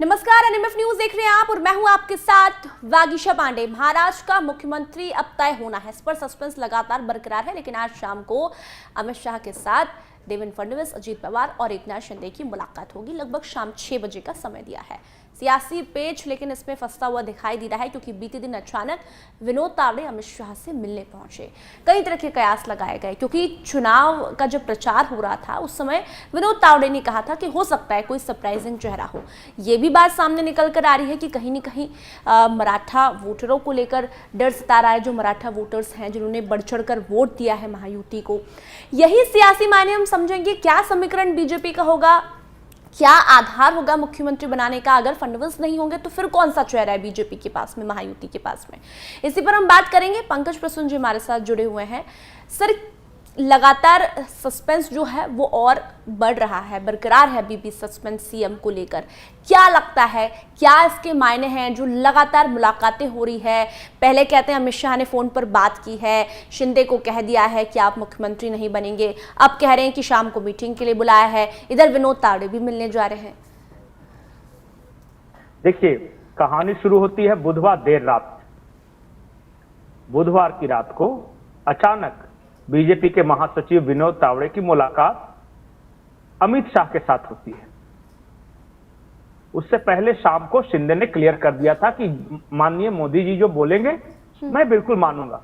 नमस्कार, NMF news देख रहे हैं आप और मैं हूं आपके साथ वागीशा पांडे। महाराष्ट्र का मुख्यमंत्री अब तय होना है, इस पर सस्पेंस लगातार बरकरार है। लेकिन आज शाम को अमित शाह के साथ देवेंद्र फडणवीस, अजीत पवार और एकनाथ शिंदे की मुलाकात होगी। लगभग शाम 6 बजे का समय दिया है। सियासी पेच लेकिन इसमें फंसता हुआ दिखाई दे रहा है, क्योंकि बीते दिन अचानक विनोद तावड़े अमित शाह से मिलने पहुंचे। कई तरह के कयास लगाए गए, क्योंकि चुनाव का जब प्रचार हो रहा था उस समय विनोद तावड़े ने कहा था कि हो सकता है कोई सरप्राइजिंग चेहरा हो। ये भी बात सामने निकल कर आ रही है कि कहीं न कहीं मराठा वोटरों को लेकर डर सता रहा है। जो मराठा वोटर्स हैं जिन्होंने बढ़ चढ़ कर वोट दिया है महायुति को, यही सियासी मायने हम समझेंगे। क्या समीकरण बीजेपी का होगा, क्या आधार होगा मुख्यमंत्री बनाने का? अगर फडणवीस नहीं होंगे तो फिर कौन सा चेहरा है बीजेपी के पास में, महायुति के पास में? इसी पर हम बात करेंगे। पंकज प्रसून जी हमारे साथ जुड़े हुए हैं। सर, लगातार सस्पेंस जो है वो और बढ़ रहा है, बरकरार है अभी भी सस्पेंस सीएम को लेकर। क्या लगता है, क्या इसके मायने हैं जो लगातार मुलाकातें हो रही है? पहले कहते हैं अमित शाह ने फोन पर बात की है, शिंदे को कह दिया है कि आप मुख्यमंत्री नहीं बनेंगे, अब कह रहे हैं कि शाम को मीटिंग के लिए बुलाया है, इधर विनोद तावड़े भी मिलने जा रहे हैं। देखिए, कहानी शुरू होती है बुधवार देर रात। बुधवार की रात को अचानक बीजेपी के महासचिव विनोद तावड़े की मुलाकात अमित शाह के साथ होती है। उससे पहले शाम को शिंदे ने क्लियर कर दिया था कि माननीय मोदी जी जो बोलेंगे मैं बिल्कुल मानूंगा,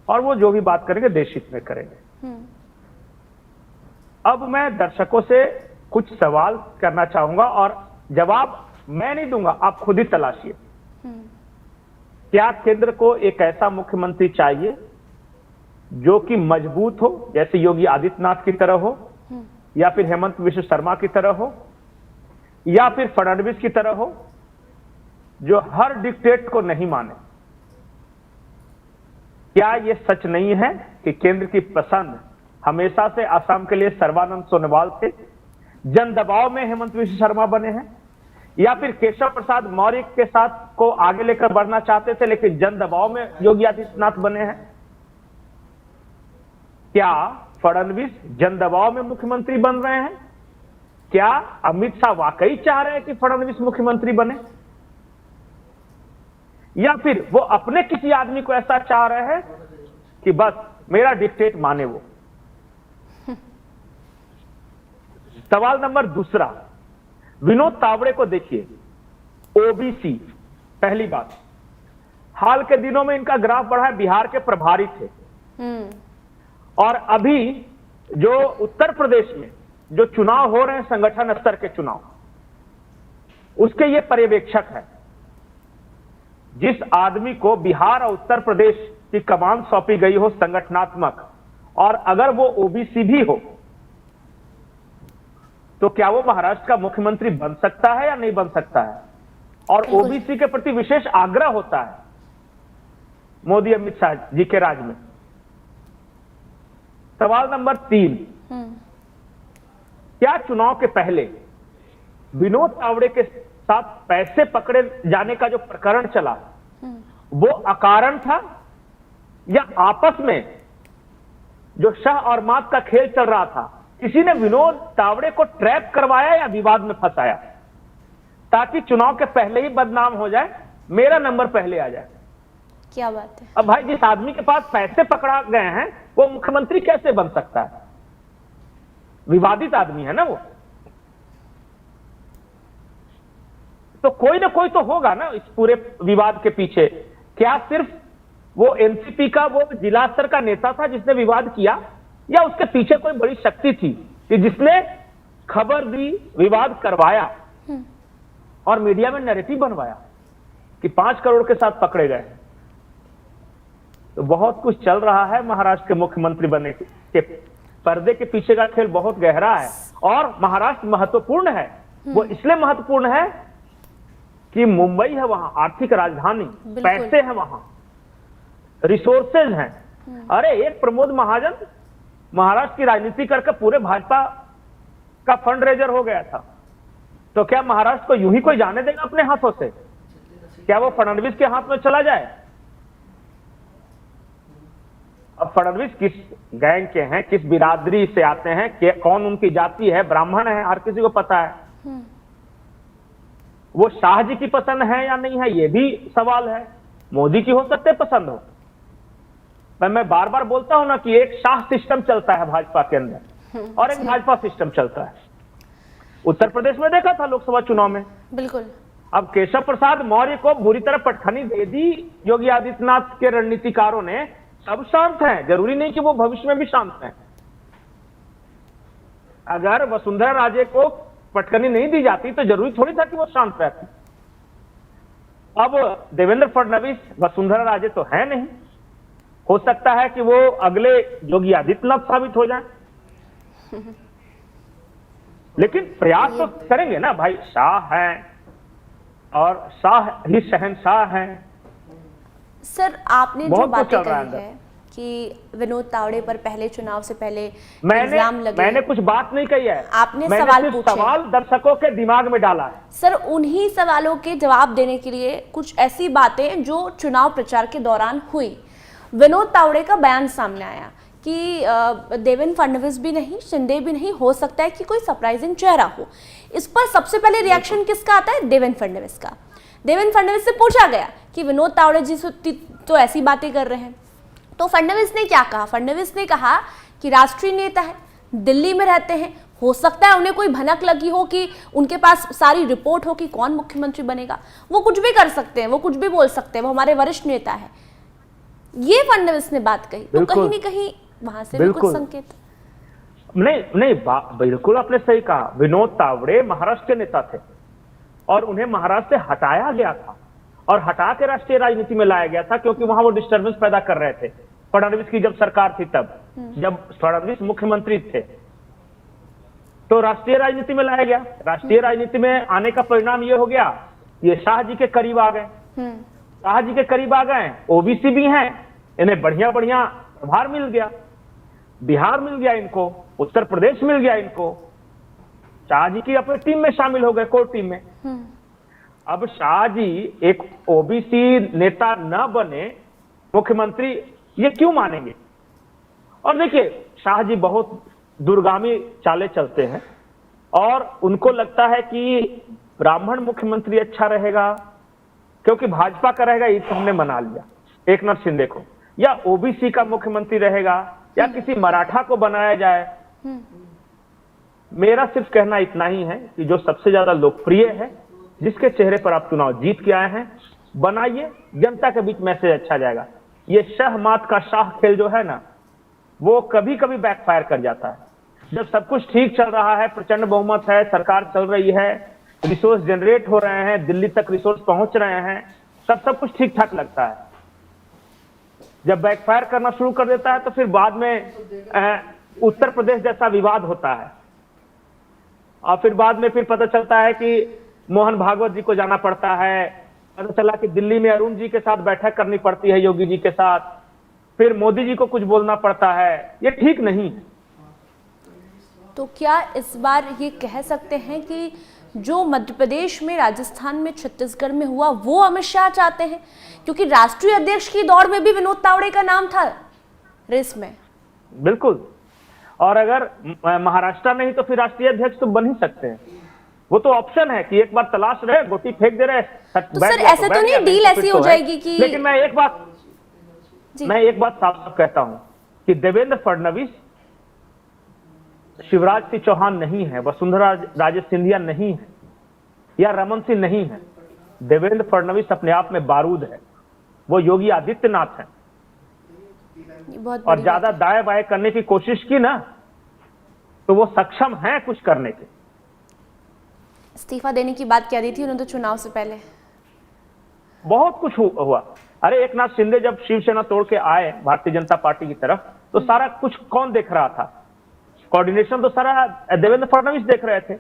और वो जो भी बात करेंगे देश हित में करेंगे। अब मैं दर्शकों से कुछ सवाल करना चाहूंगा और जवाब मैं नहीं दूंगा, आप खुद ही तलाशिए। क्या केंद्र को एक ऐसा मुख्यमंत्री चाहिए जो कि मजबूत हो, जैसे योगी आदित्यनाथ की तरह हो, या फिर हेमंत विश्व शर्मा की तरह हो, या फिर फडणवीस की तरह हो, जो हर डिक्टेट को नहीं माने? क्या यह सच नहीं है कि केंद्र की पसंद हमेशा से असम के लिए सर्बानंद सोनोवाल थे, जन दबाव में हेमंत विश्व शर्मा बने हैं, या फिर केशव प्रसाद मौर्य के साथ को आगे लेकर बढ़ना चाहते थे लेकिन जन दबाव में योगी आदित्यनाथ बने हैं? क्या फडणवीस जन दबाव में मुख्यमंत्री बन रहे हैं? क्या अमित शाह वाकई चाह रहे हैं कि फडणवीस मुख्यमंत्री बने, या फिर वो अपने किसी आदमी को ऐसा चाह रहे हैं कि बस मेरा डिक्टेट माने वो? सवाल नंबर दूसरा, विनोद तावड़े को देखिए, ओबीसी। पहली बात, हाल के दिनों में इनका ग्राफ बढ़ा है, बिहार के प्रभारी थे, और अभी जो उत्तर प्रदेश में जो चुनाव हो रहे हैं, संगठन स्तर के चुनाव, उसके ये पर्यवेक्षक है। जिस आदमी को बिहार और उत्तर प्रदेश की कमान सौंपी गई हो संगठनात्मक, और अगर वो ओबीसी भी हो, तो क्या वो महाराष्ट्र का मुख्यमंत्री बन सकता है या नहीं बन सकता है? और ओबीसी के प्रति विशेष आग्रह होता है मोदी अमित शाह जी के राज में। सवाल नंबर 3, क्या चुनाव के पहले विनोद तावड़े के साथ पैसे पकड़े जाने का जो प्रकरण चला वो अकारण था, या आपस में जो शाह और मात का खेल चल रहा था, किसी ने विनोद तावड़े को ट्रैप करवाया या विवाद में फंसाया, ताकि चुनाव के पहले ही बदनाम हो जाए, मेरा नंबर पहले आ जाए? क्या बात है। अब भाई, जिस आदमी के पास पैसे पकड़ा गए हैं वो मुख्यमंत्री कैसे बन सकता है? विवादित आदमी है ना वो। तो कोई ना कोई तो होगा ना इस पूरे विवाद के पीछे। क्या सिर्फ वो एनसीपी का वो जिला स्तर का नेता था जिसने विवाद किया, या उसके पीछे कोई बड़ी शक्ति थी कि जिसने खबर दी, विवाद करवाया और मीडिया में नैरेटिव बनवाया कि 5 करोड़ के साथ पकड़े गए? तो बहुत कुछ चल रहा है महाराष्ट्र के मुख्यमंत्री बनने के पर्दे के पीछे का खेल बहुत गहरा है। और महाराष्ट्र महत्वपूर्ण है, वो इसलिए महत्वपूर्ण है कि मुंबई है वहां, आर्थिक राजधानी, पैसे हैं वहां, रिसोर्सेज हैं। अरे, एक प्रमोद महाजन महाराष्ट्र की राजनीति करके पूरे भाजपा का फंड रेजर हो गया था। तो क्या महाराष्ट्र को यूं ही कोई जाने देगा अपने हाथों से? क्या वो फडणवीस के हाथ में चला जाए? अब फडणवीस किस गैंग के हैं, किस बिरादरी से आते हैं, कौन उनकी जाति है, ब्राह्मण है, हर किसी को पता है। वो शाह जी की पसंद है या नहीं है, ये भी सवाल है। मोदी की हो सकते पसंद हो, पर मैं बार बार बोलता हूं ना कि एक शाह सिस्टम चलता है भाजपा के अंदर और एक भाजपा सिस्टम चलता है। उत्तर प्रदेश में देखा था लोकसभा चुनाव में, बिल्कुल। अब केशव प्रसाद मौर्य को बुरी तरह पटखनी दे दी योगी आदित्यनाथ के रणनीतिकारों ने। सब शांत हैं, जरूरी नहीं कि वो भविष्य में भी शांत हैं। अगर वसुंधरा राजे को पटखनी नहीं दी जाती तो जरूरी थोड़ी था कि वो शांत रहती। अब देवेंद्र फडणवीस वसुंधरा राजे तो है नहीं, हो सकता है कि वो अगले योगी आदित्यनाथ साबित हो जाए, लेकिन प्रयास तो करेंगे ना भाई। शाह हैं और शाह ही शहंशाह हैं। सर आपने जो बहुत कुछ बातें चल रहा है कही अंदर। है कि विनोद तावड़े पर पहले चुनाव से पहले इल्जाम लगे, मैंने कुछ बात नहीं कही है, आपने मैंने सवाल सिर्फ पूछे। सवाल दर्शकों के दिमाग में डाला है। सर उन्हीं सवालों के जवाब देने के लिए कुछ ऐसी बातें जो चुनाव प्रचार के दौरान हुई। विनोद तावड़े का बयान सामने आया कि देवेंद्र फडणवीस भी नहीं, शिंदे भी नहीं, हो सकता है कि कोई सरप्राइजिंग चेहरा हो। इस पर सबसे पहले रिएक्शन किसका आता है? देवेंद्र फडणवीस का। देवेंद्र फडणवीस से पूछा गया कि विनोद तावड़े जी तो ऐसी बातें कर रहे हैं, तो फडणवीस ने क्या कहा? फडणवीस ने कहा कि राष्ट्रीय नेता है, दिल्ली में रहते हैं, हो सकता है उन्हें कोई भनक लगी हो कि उनके पास सारी रिपोर्ट हो कि कौन मुख्यमंत्री बनेगा, वो कुछ भी कर सकते हैं, वो कुछ भी बोल सकते हैं, वो हमारे वरिष्ठ नेता है। ये फडणवीस ने बात कही, तो कहीं ना कहीं वहां से भी कुछ संकेत। नहीं, बिल्कुल आपने सही कहा। विनोद तावड़े महाराष्ट्र के नेता थे और उन्हें महाराष्ट्र से हटाया गया था और हटा के राष्ट्रीय राजनीति में लाया गया था, क्योंकि वहां वो डिस्टर्बेंस पैदा कर रहे थे। फडणवीस की जब सरकार थी, तब जब फडणवीस मुख्यमंत्री थे तो राष्ट्रीय राजनीति में लाया गया। राष्ट्रीय राजनीति में आने का परिणाम ये हो गया, ये शाह जी के करीब आ गए। शाह जी के करीब आ गए, ओबीसी भी हैं, इन्हें बढ़िया बढ़िया प्रभार मिल गया, बिहार मिल गया इनको, उत्तर प्रदेश मिल गया इनको। शाह जी की अपनी टीम में शामिल हो गए, कोर टीम में। अब शाह जी एक ओबीसी नेता न बने मुख्यमंत्री, ये क्यों मानेंगे? और देखिए, शाह जी बहुत दूरगामी चालें चलते हैं और उनको लगता है कि ब्राह्मण मुख्यमंत्री अच्छा रहेगा, क्योंकि भाजपा का रहेगा, ये हमने मना लिया एकनाथ शिंदे को, या ओबीसी का मुख्यमंत्री रहेगा, या किसी मराठा को बनाया जाए। मेरा सिर्फ कहना इतना ही है कि जो सबसे ज्यादा लोकप्रिय है, जिसके चेहरे पर आप चुनाव जीत के आए हैं, बनाइए, जनता के बीच मैसेज अच्छा जाएगा। ये शाह मात का शाह खेल जो है ना, वो कभी कभी बैकफायर कर जाता है। जब सब कुछ ठीक चल रहा है, प्रचंड बहुमत है, सरकार चल रही है, रिसोर्स जनरेट हो रहे हैं, दिल्ली तक रिसोर्स पहुंच रहे हैं, सब कुछ ठीक ठाक लगता है। जब बैकफायर करना शुरू कर देता है तो फिर बाद में उत्तर प्रदेश जैसा विवाद होता है और फिर बाद में फिर पता चलता है कि मोहन भागवत जी को जाना पड़ता है, पता चला कि दिल्ली में अरुण जी के साथ बैठक करनी पड़ती है, योगी जी के साथ, फिर मोदी जी को कुछ बोलना पड़ता है। ये ठीक नहीं। तो क्या इस बार ये कह सकते हैं कि जो मध्य प्रदेश में, राजस्थान में, छत्तीसगढ़ में हुआ, वो अमित शाह चाहते हैं? क्योंकि राष्ट्रीय अध्यक्ष की दौड़ में भी विनोद तावड़े का नाम था रेस में। बिल्कुल, और अगर महाराष्ट्र नहीं तो फिर राष्ट्रीय अध्यक्ष तो बन ही सकते हैं। वो तो ऑप्शन है कि एक बार तलाश रहे, गोटी फेंक दे रहे। तो सर ऐसे तो नहीं डील ऐसी हो जाएगी कि, लेकिन मैं एक बात साफ कहता हूं कि देवेंद्र फडणवीस शिवराज सिंह चौहान नहीं है, वसुंधरा राजे सिंधिया नहीं है, या रमन सिंह नहीं है। देवेंद्र फडणवीस अपने आप में बारूद है, वो योगी आदित्यनाथ है। और ज्यादा दाएं बाएं करने की कोशिश की ना तो वो सक्षम है कुछ करने के। इस्तीफा देने की बात कह रही थी उन्होंने तो चुनाव से पहले बहुत कुछ हुआ। अरे एकनाथ शिंदे जब शिवसेना तोड़ के आए भारतीय जनता पार्टी की तरफ, तो सारा कुछ कौन देख रहा था? कोऑर्डिनेशन तो सारा देवेंद्र फडणवीस देख रहे थे।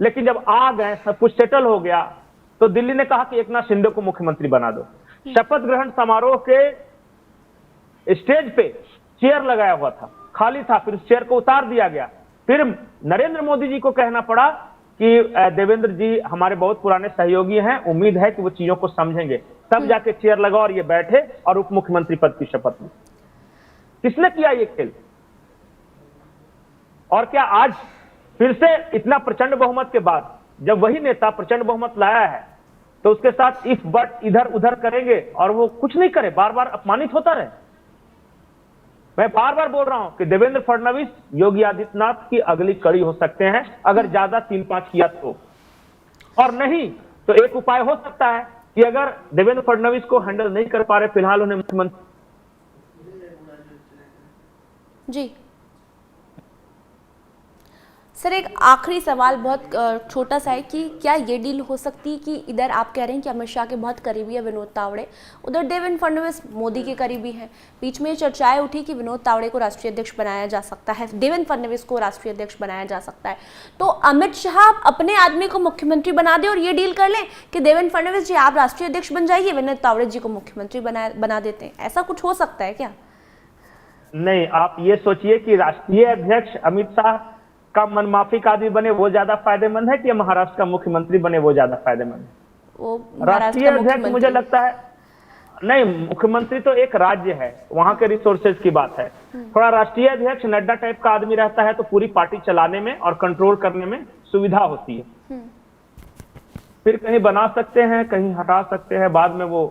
लेकिन जब आ गए, सब कुछ सेटल हो गया, तो दिल्ली ने कहा कि एकनाथ शिंदे को मुख्यमंत्री बना दो। शपथ ग्रहण समारोह के स्टेज पे चेयर लगाया हुआ था, खाली था, फिर उस चेयर को उतार दिया गया। फिर नरेंद्र मोदी जी को कहना पड़ा कि देवेंद्र जी हमारे बहुत पुराने सहयोगी हैं, उम्मीद है कि वो चीजों को समझेंगे। तब जाके चेयर लगा और ये बैठे और उप मुख्यमंत्री पद की शपथ ली। किसने किया ये खेल? और क्या आज फिर से इतना प्रचंड बहुमत के बाद जब वही नेता प्रचंड बहुमत लाया है तो उसके साथ इफ बट इधर उधर करेंगे और वो कुछ नहीं करे, बार बार अपमानित होता रहे। मैं बार बार बोल रहा हूं कि देवेंद्र फडणवीस योगी आदित्यनाथ की अगली कड़ी हो सकते हैं अगर ज्यादा 3-5 किया तो, और नहीं तो एक उपाय हो सकता है कि अगर देवेंद्र फडणवीस को हैंडल नहीं कर पा रहे फिलहाल उन्हें मुख्यमंत्री। जी सर, एक आखिरी सवाल बहुत छोटा सा है कि क्या ये डील हो सकती है कि इधर आप कह रहे हैं कि अमित शाह के बहुत करीबी है विनोद तावड़े, उधर देवेंद्र फडणवीस मोदी के करीबी हैं, बीच में चर्चाएं उठी कि विनोद तावड़े को राष्ट्रीय अध्यक्ष बनाया जा सकता है, देवेंद्र फडणवीस को राष्ट्रीय अध्यक्ष बनाया जा सकता है, तो अमित शाह अपने आदमी को मुख्यमंत्री बना दे और ये डील कर लें कि देवेंद्र फडणवीस जी आप राष्ट्रीय अध्यक्ष बन जाइए, विनोद तावड़े जी को मुख्यमंत्री बना देते हैं, ऐसा कुछ हो सकता है क्या? नहीं, आप ये सोचिए कि राष्ट्रीय अध्यक्ष अमित शाह का मनमाफिक आदमी बने वो ज्यादा फायदेमंद है कि महाराष्ट्र का मुख्यमंत्री बने वो ज्यादा फायदेमंद है? राष्ट्रीय अध्यक्ष मुझे लगता है नहीं, मुख्यमंत्री तो एक राज्य है, वहां के रिसोर्सेज की बात है। थोड़ा राष्ट्रीय अध्यक्ष नड्डा टाइप का आदमी रहता है तो पूरी पार्टी चलाने में और कंट्रोल करने में सुविधा होती है। फिर कहीं बना सकते हैं, कहीं हटा सकते हैं, बाद में वो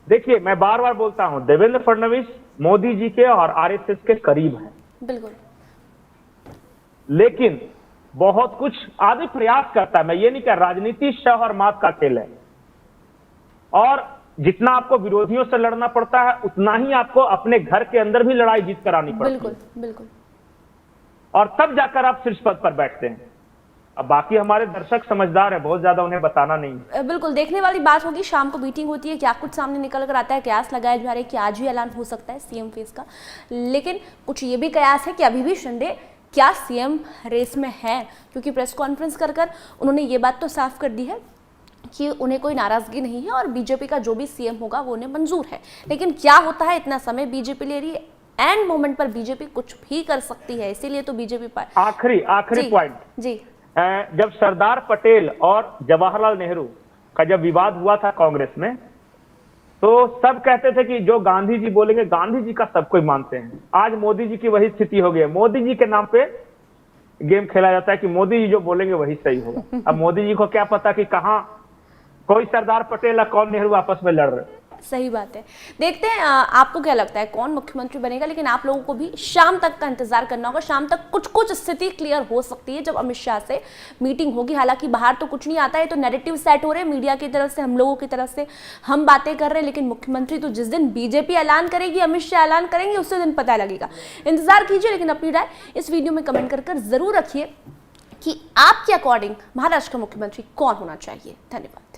देखिए, मैं बार बार बोलता हूं देवेंद्र फडणवीस मोदी जी के और आरएसएस के करीब हैं, बिल्कुल, लेकिन बहुत कुछ आदमी प्रयास करता है। मैं ये नहीं कह, राजनीति शह और मात का खेल है और जितना आपको विरोधियों से लड़ना पड़ता है उतना ही आपको अपने घर के अंदर भी लड़ाई जीत कर आनी पड़ती है। बिल्कुल बिल्कुल, और तब जाकर आप शीर्ष पद पर बैठते हैं। अब बाकी हमारे दर्शक समझदार है, बहुत ज्यादा उन्हें बताना नहीं है। बिल्कुल, देखने वाली बात होगी, शाम को मीटिंग होती है, क्या कुछ सामने निकल कर आता है, कयास लगाए जा रहे हैं कि आज ही ऐलान हो सकता है सीएम फेस का, लेकिन कुछ ये भी कयास है कि अभी भी शिंदे क्या सीएम रेस में है, क्योंकि प्रेस कॉन्फ्रेंस कर उन्होंने ये बात तो साफ कर दी है कि उन्हें कोई नाराजगी नहीं है और बीजेपी का जो भी सीएम होगा वो उन्हें मंजूर है। लेकिन क्या होता है, इतना समय बीजेपी ले रही है, एंड मोमेंट पर बीजेपी कुछ भी कर सकती है, इसीलिए तो बीजेपी पर आखिरी पॉइंट जी, जब सरदार पटेल और जवाहरलाल नेहरू का जब विवाद हुआ था कांग्रेस में, तो सब कहते थे कि जो गांधी जी बोलेंगे, गांधी जी का सब कोई मानते हैं। आज मोदी जी की वही स्थिति हो गई है, मोदी जी के नाम पे गेम खेला जाता है कि मोदी जी जो बोलेंगे वही सही होगा। अब मोदी जी को क्या पता कि कहां कोई सरदार पटेल और कौन नेहरू आपस में लड़ रहे। सही बात है। देखते हैं आपको क्या लगता है कौन मुख्यमंत्री बनेगा, लेकिन आप लोगों को भी शाम तक का इंतजार करना होगा। शाम तक कुछ स्थिति क्लियर हो सकती है जब अमित शाह से मीटिंग होगी। हालांकि बाहर तो कुछ नहीं आता है, तो नैरेटिव सेट हो रहे हैं मीडिया की तरफ से, हम लोगों की तरफ से, हम बातें कर रहे हैं, लेकिन मुख्यमंत्री तो जिस दिन बीजेपी ऐलान करेगी, अमित शाह ऐलान करेंगे, उसी दिन पता लगेगा। इंतजार कीजिए, लेकिन अपनी राय इस वीडियो में कमेंट कर जरूर रखिए कि आपके अकॉर्डिंग महाराष्ट्र का मुख्यमंत्री कौन होना चाहिए। धन्यवाद।